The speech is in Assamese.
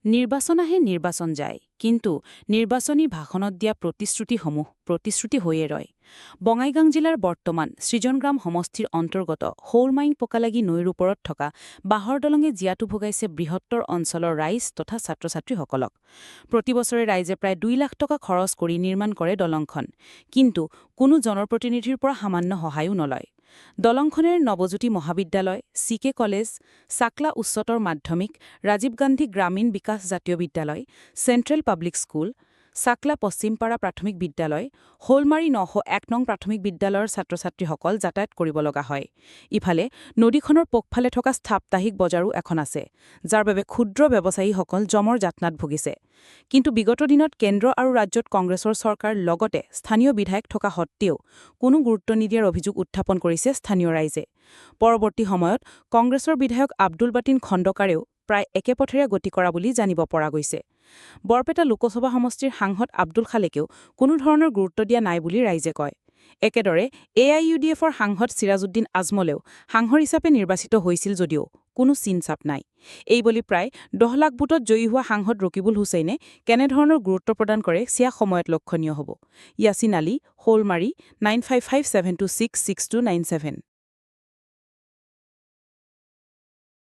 নিৰ্বাচন আহে নিৰ্বাচন যায় কিন্তু নিৰ্বাচনী ভাষণত দিয়া প্ৰতিশ্ৰুতিসমূহ প্ৰতিশ্ৰুতি হৈয়ে ৰয়। বঙাইগাং জিলাৰ বৰ্তমান সৃজনগ্ৰাম সমষ্টিৰ অন্তৰ্গত শৌলমাইং পকালাগি নৈৰ ওপৰত থকা বাঁহৰ দলঙে জীয়াতু ভোগাইছে বৃহত্তৰ অঞ্চলৰ ৰাইজ তথা ছাত্ৰ ছাত্ৰীসকলক। প্ৰতিবছৰে ৰাইজে প্ৰায় ২ লাখ টকা খৰচ কৰি নিৰ্মাণ কৰে দলংখন, কিন্তু কোনো জনপ্ৰতিনিধিৰ পৰা সামান্য সহায়ো নলয়। দলংখনেৰে নৱজ্যোতি মহাবিদ্যালয়, CK কলেজ, চাকলা উচ্চতৰ মাধ্যমিক, ৰাজীৱ গান্ধী গ্ৰামীণ বিকাশ জাতীয় বিদ্যালয়, চেণ্ট্ৰেল পাব্লিক স্কুল, চাকলা পশ্চিমপাৰা প্ৰাথমিক বিদ্যালয়, শোলমাৰী ৯০১ নং প্ৰাথমিক বিদ্যালয়ৰ ছাত্ৰ ছাত্ৰীসকল যাতায়াত কৰিব লগা হয়। ইফালে নদীখনৰ পূবফালে থকা সাপ্তাহিক বজাৰো এখন আছে, যাৰ বাবে ক্ষুদ্ৰ ব্যৱসায়ীসকল জমৰ যাতনাত ভুগিছে। কিন্তু বিগত দিনত কেন্দ্ৰ আৰু ৰাজ্যত কংগ্ৰেছৰ চৰকাৰ লগতে স্থানীয় বিধায়ক থকা সত্ত্বেও কোনো গুৰুত্ব নিদিয়াৰ অভিযোগ উত্থাপন কৰিছে স্থানীয় ৰাইজে। পৰৱৰ্তী সময়ত কংগ্ৰেছৰ বিধায়ক আব্দুল বাতিন খণ্ডকাৰেও প্ৰায় একে পথেৰে গতি কৰা বুলি জানিব পৰা গৈছে। বৰপেটা লোকসভা সমষ্টিৰ সাংসদ আব্দুল খালেকেও কোনো ধৰণৰ গুৰুত্ব দিয়া নাই বুলি ৰাইজে কয়। একেদৰে AIUDFৰ সাংসদ চিৰাজউদ্দিন আজমলেও সাংসদ হিচাপে নিৰ্বাচিত হৈছিল যদিও কোনো চিন-চাপ নাই। এই বুলি প্ৰায় 10 লাখ ভোটত জয়ী হোৱা সাংসদ ৰকিবুল হুছেইনে কেনেধৰণৰ গুৰুত্ব প্ৰদান কৰে সেয়া সময়ত লক্ষণীয় হ'ব। ইয়াছিন আলী, শৌলমাৰী, 9557266297।